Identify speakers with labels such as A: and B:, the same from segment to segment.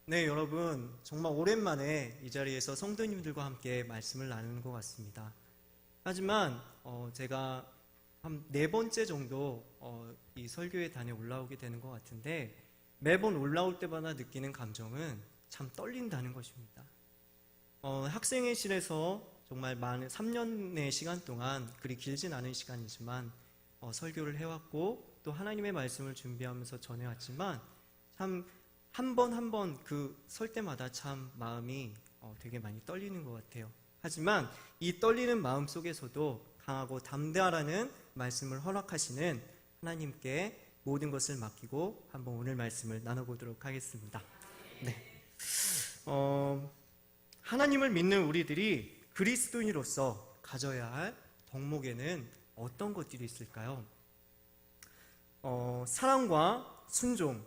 A: 네, 여러분, 정말 오랜만에 이 자리에서 성도님들과 함께 말씀을 나누는 것 같습니다. 하지만 제가 한 네 번째 정도 이 설교에 단에 올라오게 되는 것 같은데, 매번 올라올 때마다 느끼는 감정은 참 떨린다는 것입니다. 학생회실에서 정말 많은 3년의 시간 동안, 그리 길진 않은 시간이지만 설교를 해왔고 또 하나님의 말씀을 준비하면서 전해왔지만, 참 한 번 한 번 그 설 때마다 참 마음이 되게 많이 떨리는 것 같아요. 하지만 이 떨리는 마음 속에서도 강하고 담대하라는 말씀을 허락하시는 하나님께 모든 것을 맡기고 한번 오늘 말씀을 나눠보도록 하겠습니다. 네. 하나님을 믿는 우리들이 그리스도인으로서 가져야 할 덕목에는 어떤 것들이 있을까요? 사랑과 순종,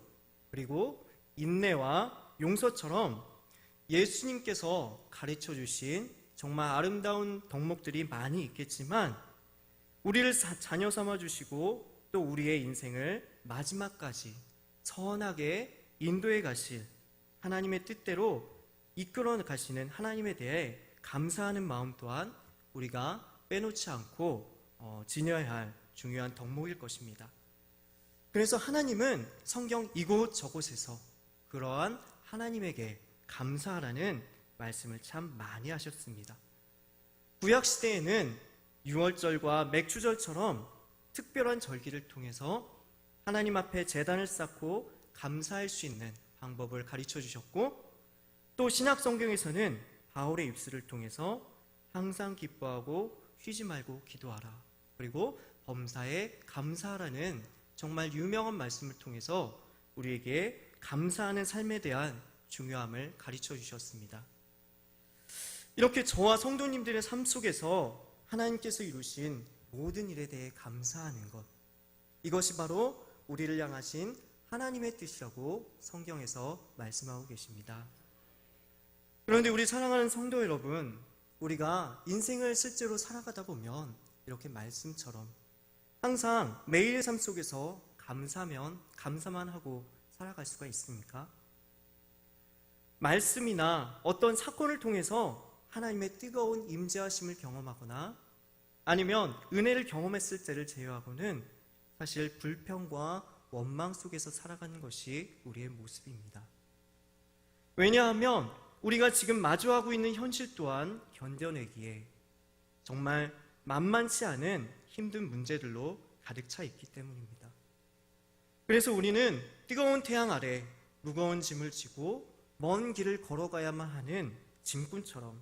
A: 그리고 인내와 용서처럼 예수님께서 가르쳐 주신 정말 아름다운 덕목들이 많이 있겠지만, 우리를 자녀 삼아 주시고 또 우리의 인생을 마지막까지 선하게 인도해 가실 하나님의 뜻대로 이끌어 가시는 하나님에 대해 감사하는 마음 또한 우리가 빼놓지 않고 지녀야 할 중요한 덕목일 것입니다. 그래서 하나님은 성경 이곳저곳에서 그러한 하나님에게 감사하라는 말씀을 참 많이 하셨습니다. 구약시대에는 유월절과 맥주절처럼 특별한 절기를 통해서 하나님 앞에 제단을 쌓고 감사할 수 있는 방법을 가르쳐 주셨고, 또 신약성경에서는 바울의 입술을 통해서 항상 기뻐하고 쉬지 말고 기도하라, 그리고 범사에 감사하라는 정말 유명한 말씀을 통해서 우리에게 감사하는 삶에 대한 중요함을 가르쳐 주셨습니다. 이렇게 저와 성도님들의 삶 속에서 하나님께서 이루신 모든 일에 대해 감사하는 것, 이것이 바로 우리를 향하신 하나님의 뜻이라고 성경에서 말씀하고 계십니다. 그런데 우리 사랑하는 성도 여러분, 우리가 인생을 실제로 살아가다 보면 이렇게 말씀처럼 항상 매일의 삶 속에서 감사만 하고 살아갈 수가 있습니까? 말씀이나 어떤 사건을 통해서 하나님의 뜨거운 임재하심을 경험하거나 아니면 은혜를 경험했을 때를 제외하고는 사실 불평과 원망 속에서 살아가는 것이 우리의 모습입니다. 왜냐하면 우리가 지금 마주하고 있는 현실 또한 견뎌내기에 정말 만만치 않은 힘든 문제들로 가득 차 있기 때문입니다. 그래서 우리는 뜨거운 태양 아래 무거운 짐을 지고 먼 길을 걸어가야만 하는 짐꾼처럼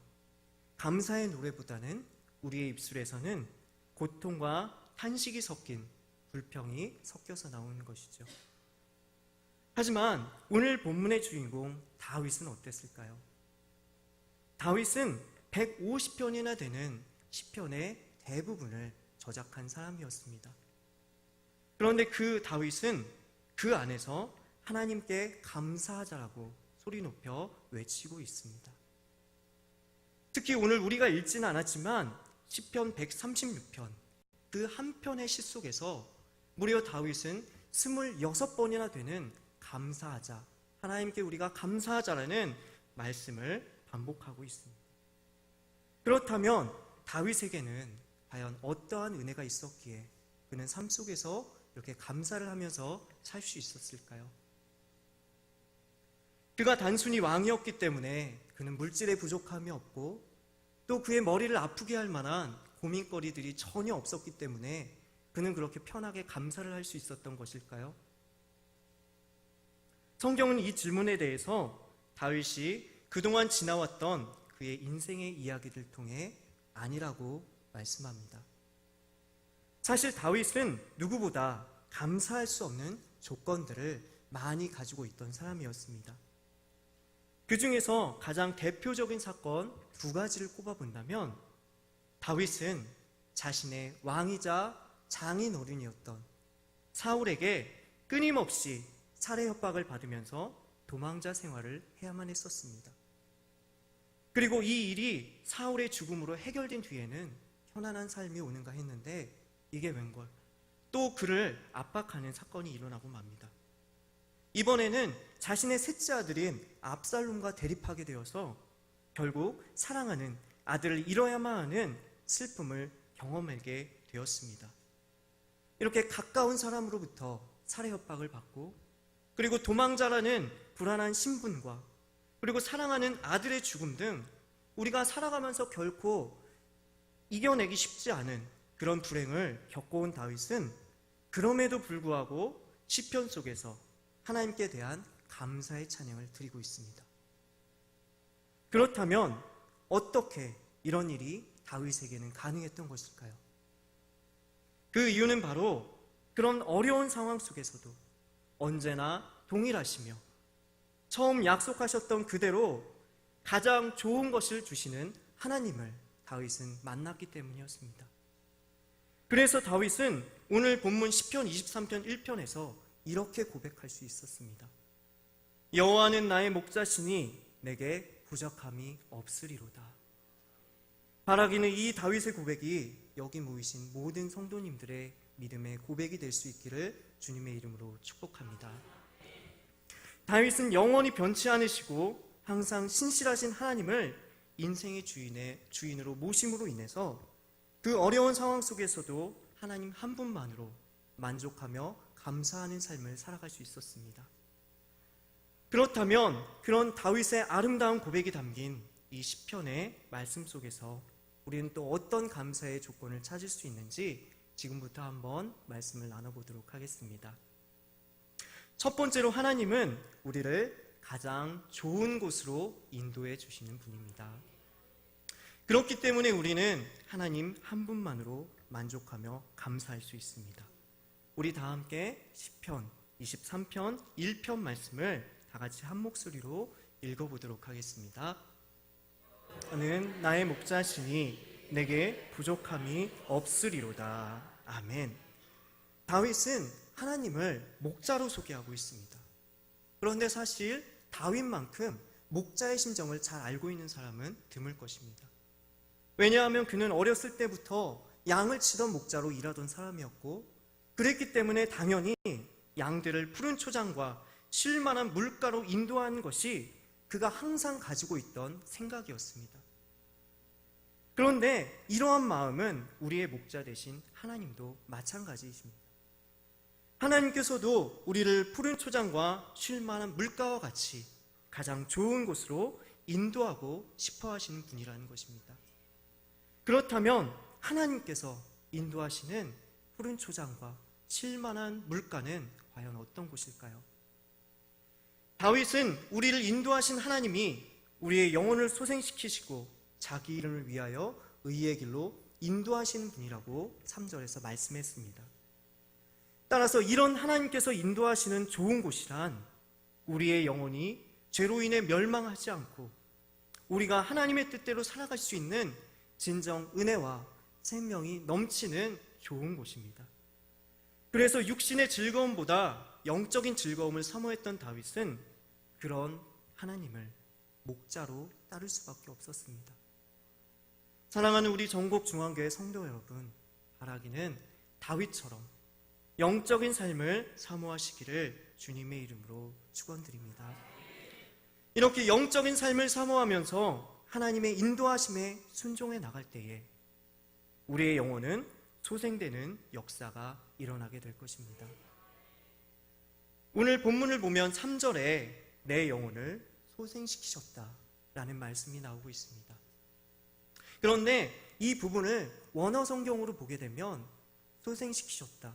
A: 감사의 노래보다는 우리의 입술에서는 고통과 탄식이 섞인 불평이 섞여서 나오는 것이죠. 하지만 오늘 본문의 주인공 다윗은 어땠을까요? 다윗은 150편이나 되는 시편의 대부분을 저작한 사람이었습니다. 그런데 그 다윗은 그 안에서 하나님께 감사하자라고 소리 높여 외치고 있습니다. 특히 오늘 우리가 읽지는 않았지만 시편 136편 그 한 편의 시 속에서 무려 다윗은 26번이나 되는 감사하자, 하나님께 우리가 감사하자라는 말씀을 반복하고 있습니다. 그렇다면 다윗에게는 과연 어떠한 은혜가 있었기에 그는 삶 속에서 이렇게 감사를 하면서 살 수 있었을까요? 그가 단순히 왕이었기 때문에 그는 물질의 부족함이 없고 또 그의 머리를 아프게 할 만한 고민거리들이 전혀 없었기 때문에 그는 그렇게 편하게 감사를 할 수 있었던 것일까요? 성경은 이 질문에 대해서 다윗이 그동안 지나왔던 그의 인생의 이야기를 통해 아니라고 말씀합니다. 사실 다윗은 누구보다 감사할 수 없는 조건들을 많이 가지고 있던 사람이었습니다. 그 중에서 가장 대표적인 사건 두 가지를 꼽아본다면, 다윗은 자신의 왕이자 장인어른이었던 사울에게 끊임없이 살해 협박을 받으면서 도망자 생활을 해야만 했었습니다. 그리고 이 일이 사울의 죽음으로 해결된 뒤에는 편안한 삶이 오는가 했는데 이게 웬걸 또 그를 압박하는 사건이 일어나고 맙니다. 이번에는 자신의 셋째 아들인 압살롬과 대립하게 되어서 결국 사랑하는 아들을 잃어야만 하는 슬픔을 경험하게 되었습니다. 이렇게 가까운 사람으로부터 살해 협박을 받고, 그리고 도망자라는 불안한 신분과, 그리고 사랑하는 아들의 죽음 등 우리가 살아가면서 결코 이겨내기 쉽지 않은 그런 불행을 겪어온 다윗은 그럼에도 불구하고 시편 속에서 하나님께 대한 감사의 찬양을 드리고 있습니다. 그렇다면 어떻게 이런 일이 다윗에게는 가능했던 것일까요? 그 이유는 바로 그런 어려운 상황 속에서도 언제나 동일하시며 처음 약속하셨던 그대로 가장 좋은 것을 주시는 하나님을 다윗은 만났기 때문이었습니다. 그래서 다윗은 오늘 본문 시편 23편 1편에서 이렇게 고백할 수 있었습니다. 여호와는 나의 목자시니 내게 부족함이 없으리로다. 바라기는 이 다윗의 고백이 여기 모이신 모든 성도님들의 믿음의 고백이 될 수 있기를 주님의 이름으로 축복합니다. 다윗은 영원히 변치 않으시고 항상 신실하신 하나님을 인생의 주인으로 모심으로 인해서 그 어려운 상황 속에서도 하나님 한 분만으로 만족하며 감사하는 삶을 살아갈 수 있었습니다. 그렇다면 그런 다윗의 아름다운 고백이 담긴 이 시편의 말씀 속에서 우리는 또 어떤 감사의 조건을 찾을 수 있는지 지금부터 한번 말씀을 나눠보도록 하겠습니다. 첫 번째로 하나님은 우리를 가장 좋은 곳으로 인도해 주시는 분입니다. 그렇기 때문에 우리는 하나님 한 분만으로 만족하며 감사할 수 있습니다. 우리 다 함께 시편 23편 1편 말씀을 다 같이 한 목소리로 읽어보도록 하겠습니다. 저는 나의 목자시니 내게 부족함이 없으리로다. 아멘. 다윗은 하나님을 목자로 소개하고 있습니다. 그런데 사실 다윗만큼 목자의 심정을 잘 알고 있는 사람은 드물 것입니다. 왜냐하면 그는 어렸을 때부터 양을 치던 목자로 일하던 사람이었고, 그랬기 때문에 당연히 양들을 푸른 초장과 쉴만한 물가로 인도하는 것이 그가 항상 가지고 있던 생각이었습니다. 그런데 이러한 마음은 우리의 목자 되신 하나님도 마찬가지이십니다. 하나님께서도 우리를 푸른 초장과 쉴만한 물가와 같이 가장 좋은 곳으로 인도하고 싶어 하시는 분이라는 것입니다. 그렇다면 하나님께서 인도하시는 푸른 초장과 쉴만한 물가는 과연 어떤 곳일까요? 다윗은 우리를 인도하신 하나님이 우리의 영혼을 소생시키시고 자기 이름을 위하여 의의 길로 인도하시는 분이라고 3절에서 말씀했습니다. 따라서 이런 하나님께서 인도하시는 좋은 곳이란 우리의 영혼이 죄로 인해 멸망하지 않고 우리가 하나님의 뜻대로 살아갈 수 있는 진정 은혜와 생명이 넘치는 좋은 곳입니다. 그래서 육신의 즐거움보다 영적인 즐거움을 사모했던 다윗은 그런 하나님을 목자로 따를 수밖에 없었습니다. 사랑하는 우리 전국중앙교회 성도 여러분, 바라기는 다윗처럼 영적인 삶을 사모하시기를 주님의 이름으로 축원드립니다. 이렇게 영적인 삶을 사모하면서 하나님의 인도하심에 순종해 나갈 때에 우리의 영혼은 소생되는 역사가 일어나게 될 것입니다. 오늘 본문을 보면 3절에 내 영혼을 소생시키셨다라는 말씀이 나오고 있습니다. 그런데 이 부분을 원어 성경으로 보게 되면 소생시키셨다,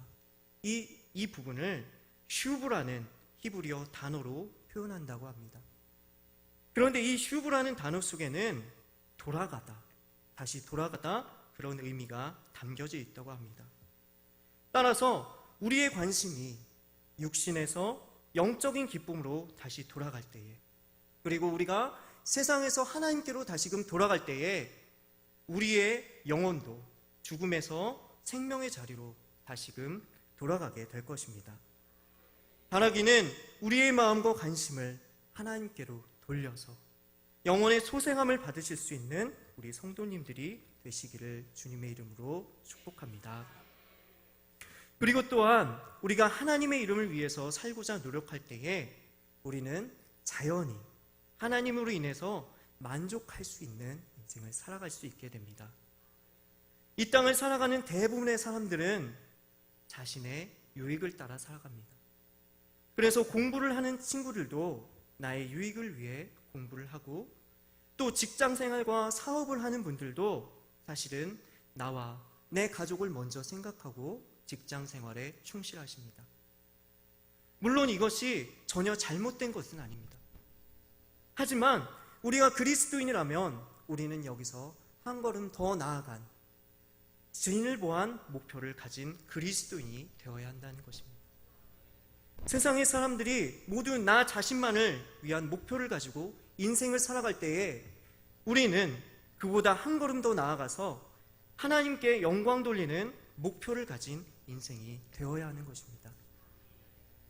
A: 이 부분을 슈브라는 히브리어 단어로 표현한다고 합니다. 그런데 이 슈브라는 단어 속에는 돌아가다, 다시 돌아가다 그런 의미가 담겨져 있다고 합니다. 따라서 우리의 관심이 육신에서 영적인 기쁨으로 다시 돌아갈 때에, 그리고 우리가 세상에서 하나님께로 다시금 돌아갈 때에 우리의 영혼도 죽음에서 생명의 자리로 다시금 돌아가게 될 것입니다. 바라기는 우리의 마음과 관심을 하나님께로 돌려서 영혼의 소생함을 받으실 수 있는 우리 성도님들이 되시기를 주님의 이름으로 축복합니다. 그리고 또한 우리가 하나님의 이름을 위해서 살고자 노력할 때에 우리는 자연히 하나님으로 인해서 만족할 수 있는 인생을 살아갈 수 있게 됩니다. 이 땅을 살아가는 대부분의 사람들은 자신의 유익을 따라 살아갑니다. 그래서 공부를 하는 친구들도 나의 유익을 위해 공부를 하고, 또 직장 생활과 사업을 하는 분들도 사실은 나와 내 가족을 먼저 생각하고 직장 생활에 충실하십니다. 물론 이것이 전혀 잘못된 것은 아닙니다. 하지만 우리가 그리스도인이라면 우리는 여기서 한 걸음 더 나아간 진을 보한 목표를 가진 그리스도인이 되어야 한다는 것입니다. 세상의 사람들이 모두 나 자신만을 위한 목표를 가지고 인생을 살아갈 때에 우리는 그보다 한 걸음 더 나아가서 하나님께 영광 돌리는 목표를 가진 인생이 되어야 하는 것입니다.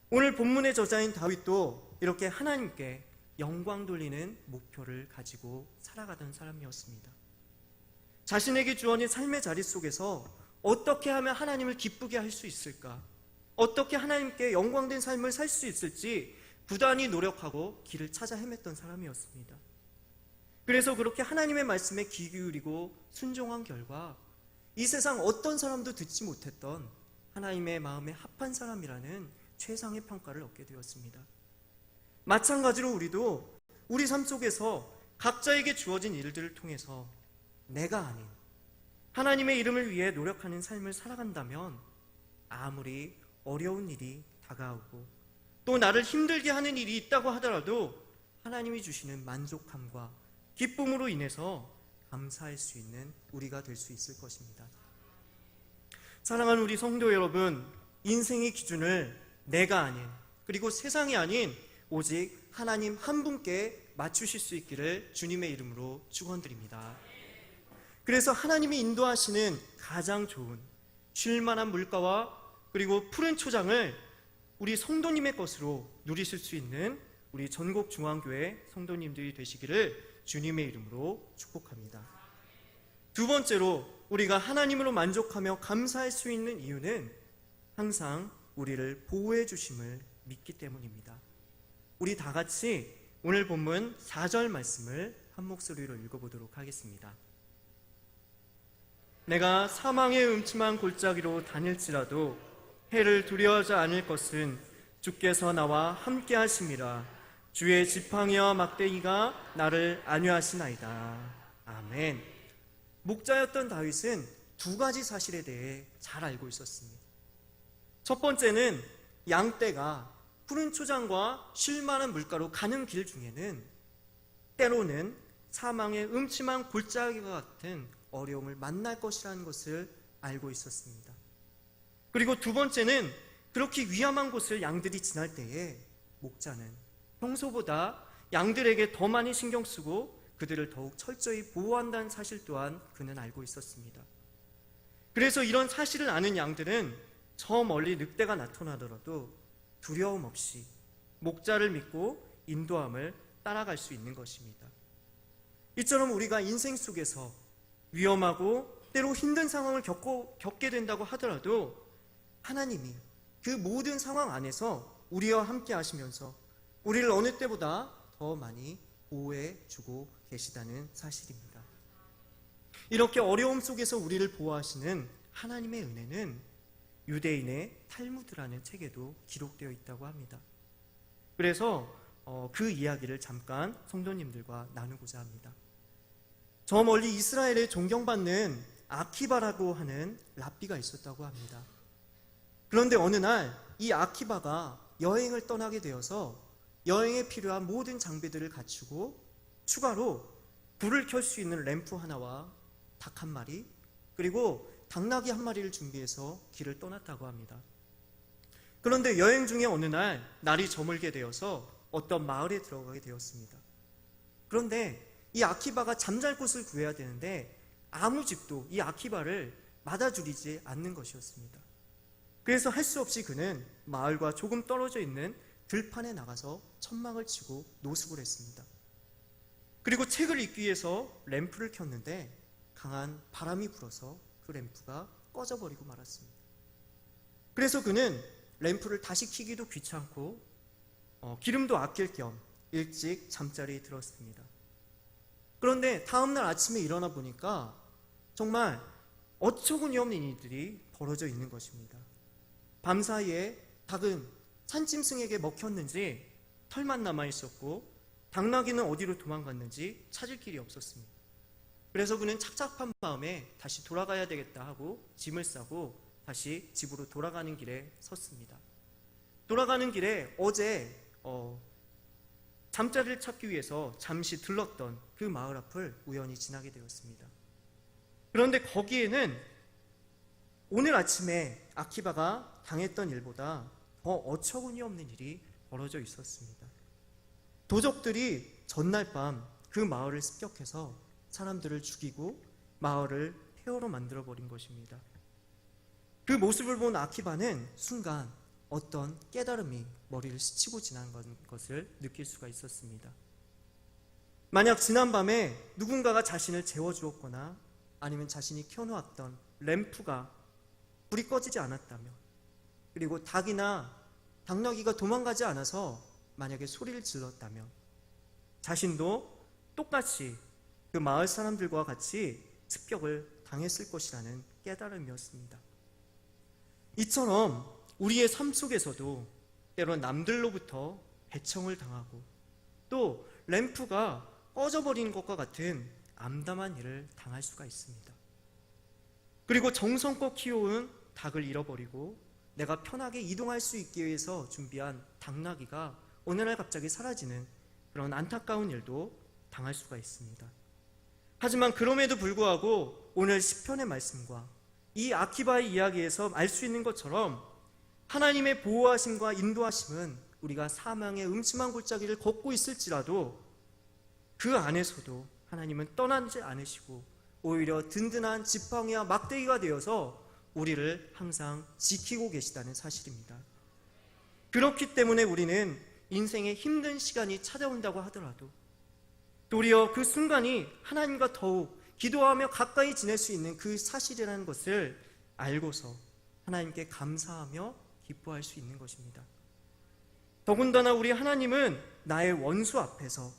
A: 오늘 본문의 저자인 다윗도 이렇게 하나님께 영광 돌리는 목표를 가지고 살아가던 사람이었습니다. 자신에게 주어진 삶의 자리 속에서 어떻게 하면 하나님을 기쁘게 할 수 있을까? 어떻게 하나님께 영광된 삶을 살 수 있을지 부단히 노력하고 길을 찾아 헤맸던 사람이었습니다. 그래서 그렇게 하나님의 말씀에 귀 기울이고 순종한 결과 이 세상 어떤 사람도 듣지 못했던 하나님의 마음에 합한 사람이라는 최상의 평가를 얻게 되었습니다. 마찬가지로 우리도 우리 삶 속에서 각자에게 주어진 일들을 통해서 내가 아닌 하나님의 이름을 위해 노력하는 삶을 살아간다면 아무리 어려운 일이 다가오고 또 나를 힘들게 하는 일이 있다고 하더라도 하나님이 주시는 만족함과 기쁨으로 인해서 감사할 수 있는 우리가 될 수 있을 것입니다. 사랑하는 우리 성도 여러분, 인생의 기준을 내가 아닌, 그리고 세상이 아닌 오직 하나님 한 분께 맞추실 수 있기를 주님의 이름으로 축원드립니다. 그래서 하나님이 인도하시는 가장 좋은 쉴만한 물가와 그리고 푸른 초장을 우리 성도님의 것으로 누리실 수 있는 우리 전국중앙교회 성도님들이 되시기를 주님의 이름으로 축복합니다. 두 번째로 우리가 하나님으로 만족하며 감사할 수 있는 이유는 항상 우리를 보호해 주심을 믿기 때문입니다. 우리 다 같이 오늘 본문 4절 말씀을 한 목소리로 읽어보도록 하겠습니다. 내가 사망의 음침한 골짜기로 다닐지라도 해를 두려워하지 않을 것은 주께서 나와 함께 하심이라. 주의 지팡이와 막대기가 나를 안위하시나이다. 아멘. 목자였던 다윗은 두 가지 사실에 대해 잘 알고 있었습니다. 첫 번째는 양떼가 푸른 초장과 쉴만한 물가로 가는 길 중에는 때로는 사망의 음침한 골짜기와 같은 어려움을 만날 것이라는 것을 알고 있었습니다. 그리고 두 번째는 그렇게 위험한 곳을 양들이 지날 때에 목자는 평소보다 양들에게 더 많이 신경 쓰고 그들을 더욱 철저히 보호한다는 사실 또한 그는 알고 있었습니다. 그래서 이런 사실을 아는 양들은 저 멀리 늑대가 나타나더라도 두려움 없이 목자를 믿고 인도함을 따라갈 수 있는 것입니다. 이처럼 우리가 인생 속에서 위험하고 때로 힘든 상황을 겪게 된다고 하더라도 하나님이 그 모든 상황 안에서 우리와 함께 하시면서 우리를 어느 때보다 더 많이 보호해 주고 계시다는 사실입니다. 이렇게 어려움 속에서 우리를 보호하시는 하나님의 은혜는 유대인의 탈무드라는 책에도 기록되어 있다고 합니다. 그래서 그 이야기를 잠깐 성도님들과 나누고자 합니다. 저 멀리 이스라엘에 존경받는 아키바라고 하는 랍비가 있었다고 합니다. 그런데 어느 날 이 아키바가 여행을 떠나게 되어서 여행에 필요한 모든 장비들을 갖추고 추가로 불을 켤 수 있는 램프 하나와 닭 한 마리 그리고 당나귀 한 마리를 준비해서 길을 떠났다고 합니다. 그런데 여행 중에 어느 날 날이 저물게 되어서 어떤 마을에 들어가게 되었습니다. 그런데 이 아키바가 잠잘 곳을 구해야 되는데 아무 집도 이 아키바를 맞아주리지 않는 것이었습니다. 그래서 할 수 없이 그는 마을과 조금 떨어져 있는 들판에 나가서 천막을 치고 노숙을 했습니다. 그리고 책을 읽기 위해서 램프를 켰는데 강한 바람이 불어서 그 램프가 꺼져버리고 말았습니다. 그래서 그는 램프를 다시 켜기도 귀찮고 기름도 아낄 겸 일찍 잠자리에 들었습니다. 그런데 다음날 아침에 일어나 보니까 정말 어처구니 없는 일들이 벌어져 있는 것입니다. 밤사이에 닭은 산짐승에게 먹혔는지 털만 남아있었고 당나귀는 어디로 도망갔는지 찾을 길이 없었습니다. 그래서 그는 착잡한 마음에 다시 돌아가야 되겠다 하고 짐을 싸고 다시 집으로 돌아가는 길에 섰습니다. 돌아가는 길에 어제 잠자리를 찾기 위해서 잠시 들렀던 그 마을 앞을 우연히 지나게 되었습니다. 그런데 거기에는 오늘 아침에 아키바가 당했던 일보다 더 어처구니 없는 일이 벌어져 있었습니다. 도적들이 전날 밤 그 마을을 습격해서 사람들을 죽이고 마을을 폐허로 만들어버린 것입니다. 그 모습을 본 아키바는 순간 어떤 깨달음이 머리를 스치고 지난 것을 느낄 수가 있었습니다. 만약 지난밤에 누군가가 자신을 재워주었거나 아니면 자신이 켜놓았던 램프가 불이 꺼지지 않았다면, 그리고 닭이나 당나귀가 도망가지 않아서 만약에 소리를 질렀다면 자신도 똑같이 그 마을 사람들과 같이 습격을 당했을 것이라는 깨달음이었습니다. 이처럼 우리의 삶 속에서도 때론 남들로부터 배청을 당하고 또 램프가 꺼져버리는 것과 같은 암담한 일을 당할 수가 있습니다. 그리고 정성껏 키워온 닭을 잃어버리고 내가 편하게 이동할 수 있기 위해서 준비한 당나귀가 어느 날 갑자기 사라지는 그런 안타까운 일도 당할 수가 있습니다. 하지만 그럼에도 불구하고 오늘 시편의 말씀과 이 아키바의 이야기에서 알 수 있는 것처럼 하나님의 보호하심과 인도하심은 우리가 사망의 음침한 골짜기를 걷고 있을지라도 그 안에서도 하나님은 떠나지 않으시고 오히려 든든한 지팡이와 막대기가 되어서 우리를 항상 지키고 계시다는 사실입니다. 그렇기 때문에 우리는 인생의 힘든 시간이 찾아온다고 하더라도 도리어 그 순간이 하나님과 더욱 기도하며 가까이 지낼 수 있는 그 사실이라는 것을 알고서 하나님께 감사하며 기뻐할 수 있는 것입니다. 더군다나 우리 하나님은 나의 원수 앞에서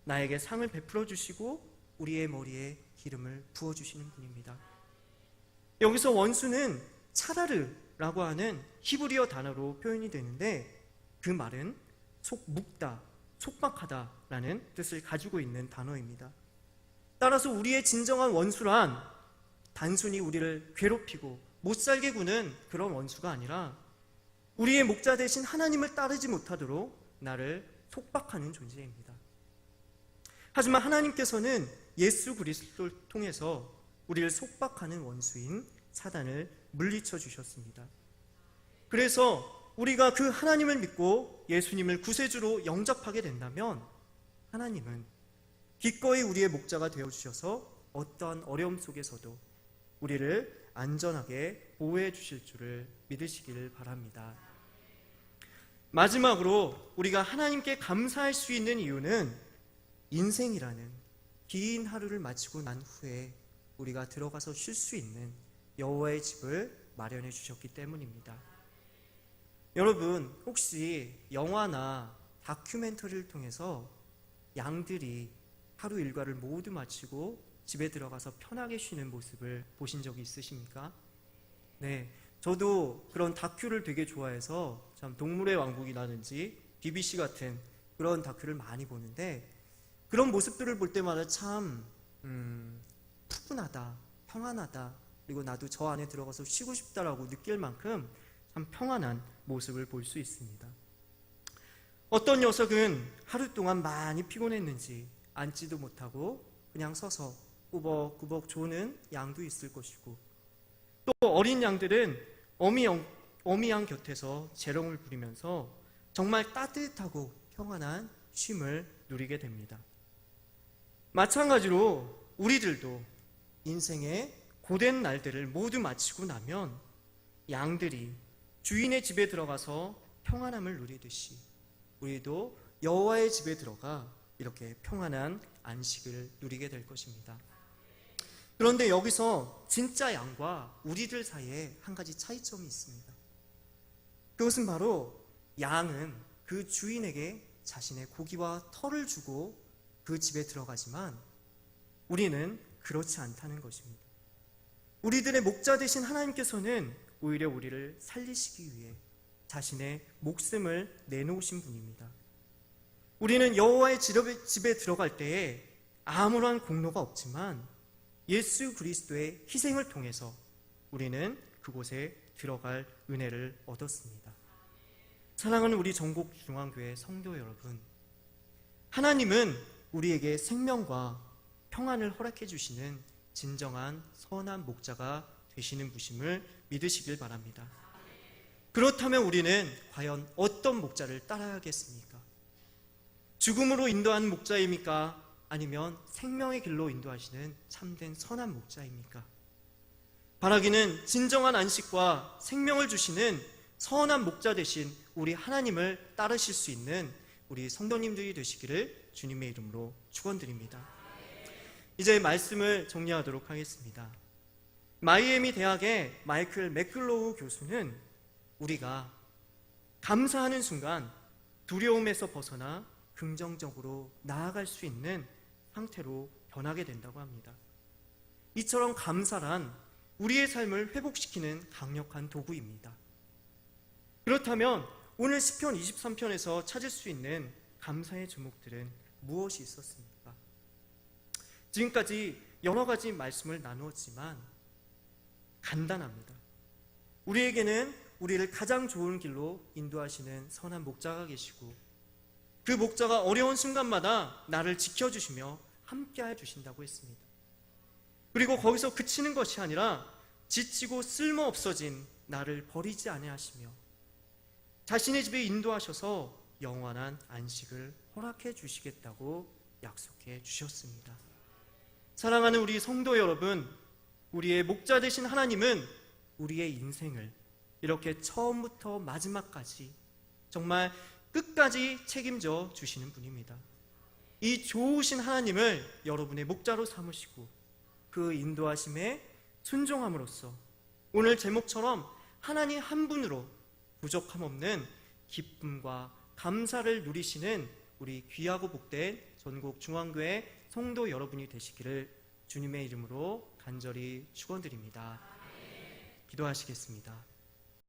A: 나에게 상을 베풀어 주시고 우리의 머리에 기름을 부어 주시는 분입니다. 여기서 원수는 차라르라고 하는 히브리어 단어로 표현이 되는데 그 말은 속묵다, 속박하다라는 뜻을 가지고 있는 단어입니다. 따라서 우리의 진정한 원수란 단순히 우리를 괴롭히고 못살게 구는 그런 원수가 아니라 우리의 목자 대신 하나님을 따르지 못하도록 나를 속박하는 존재입니다. 하지만 하나님께서는 예수 그리스도를 통해서 우리를 속박하는 원수인 사단을 물리쳐 주셨습니다. 그래서 우리가 그 하나님을 믿고 예수님을 구세주로 영접하게 된다면 하나님은 기꺼이 우리의 목자가 되어주셔서 어떠한 어려움 속에서도 우리를 안전하게 보호해 주실 줄을 믿으시기를 바랍니다. 마지막으로 우리가 하나님께 감사할 수 있는 이유는 인생이라는 긴 하루를 마치고 난 후에 우리가 들어가서 쉴 수 있는 여호와의 집을 마련해 주셨기 때문입니다. 여러분, 혹시 영화나 다큐멘터리를 통해서 양들이 하루 일과를 모두 마치고 집에 들어가서 편하게 쉬는 모습을 보신 적이 있으십니까? 네, 저도 그런 다큐를 되게 좋아해서 참 동물의 왕국이라든지 BBC 같은 그런 다큐를 많이 보는데 그런 모습들을 볼 때마다 참 푸근하다, 평안하다, 그리고 나도 저 안에 들어가서 쉬고 싶다라고 느낄 만큼 참 평안한 모습을 볼 수 있습니다. 어떤 녀석은 하루 동안 많이 피곤했는지 앉지도 못하고 그냥 서서 꾸벅꾸벅 조는 양도 있을 것이고 또 어린 양들은 어미 양 곁에서 재롱을 부리면서 정말 따뜻하고 평안한 쉼을 누리게 됩니다. 마찬가지로 우리들도 인생의 고된 날들을 모두 마치고 나면 양들이 주인의 집에 들어가서 평안함을 누리듯이 우리도 여호와의 집에 들어가 이렇게 평안한 안식을 누리게 될 것입니다. 그런데 여기서 진짜 양과 우리들 사이에 한 가지 차이점이 있습니다. 그것은 바로 양은 그 주인에게 자신의 고기와 털을 주고 그 집에 들어가지만 우리는 그렇지 않다는 것입니다. 우리들의 목자 되신 하나님께서는 오히려 우리를 살리시기 위해 자신의 목숨을 내놓으신 분입니다. 우리는 여호와의 집에 들어갈 때에 아무런 공로가 없지만 예수 그리스도의 희생을 통해서 우리는 그곳에 들어갈 은혜를 얻었습니다. 사랑하는 우리 전국중앙교회 성도 여러분, 하나님은 우리에게 생명과 평안을 허락해 주시는 진정한 선한 목자가 되시는 분임을 믿으시길 바랍니다. 그렇다면 우리는 과연 어떤 목자를 따라야겠습니까? 죽음으로 인도하는 목자입니까? 아니면 생명의 길로 인도하시는 참된 선한 목자입니까? 바라기는 진정한 안식과 생명을 주시는 선한 목자 되신 우리 하나님을 따르실 수 있는 우리 성도님들이 되시기를 주님의 이름으로 축원드립니다. 이제 말씀을 정리하도록 하겠습니다. 마이애미 대학의 마이클 맥클로우 교수는 우리가 감사하는 순간 두려움에서 벗어나 긍정적으로 나아갈 수 있는 상태로 변하게 된다고 합니다. 이처럼 감사란 우리의 삶을 회복시키는 강력한 도구입니다. 그렇다면 오늘 시편 23편에서 찾을 수 있는 감사의 제목들은 무엇이 있었습니까? 지금까지 여러 가지 말씀을 나누었지만 간단합니다. 우리에게는 우리를 가장 좋은 길로 인도하시는 선한 목자가 계시고 그 목자가 어려운 순간마다 나를 지켜주시며 함께해 주신다고 했습니다. 그리고 거기서 그치는 것이 아니라 지치고 쓸모없어진 나를 버리지 아니하시며 자신의 집에 인도하셔서 영원한 안식을 허락해 주시겠다고 약속해 주셨습니다. 사랑하는 우리 성도 여러분, 우리의 목자 되신 하나님은 우리의 인생을 이렇게 처음부터 마지막까지 정말 끝까지 책임져 주시는 분입니다. 이 좋으신 하나님을 여러분의 목자로 삼으시고 그 인도하심에 순종함으로써 오늘 제목처럼 하나님 한 분으로 부족함 없는 기쁨과 감사를 누리시는 우리 귀하고 복된 전국 중앙교회 성도 여러분이 되시기를 주님의 이름으로 간절히 축원드립니다. 기도하시겠습니다.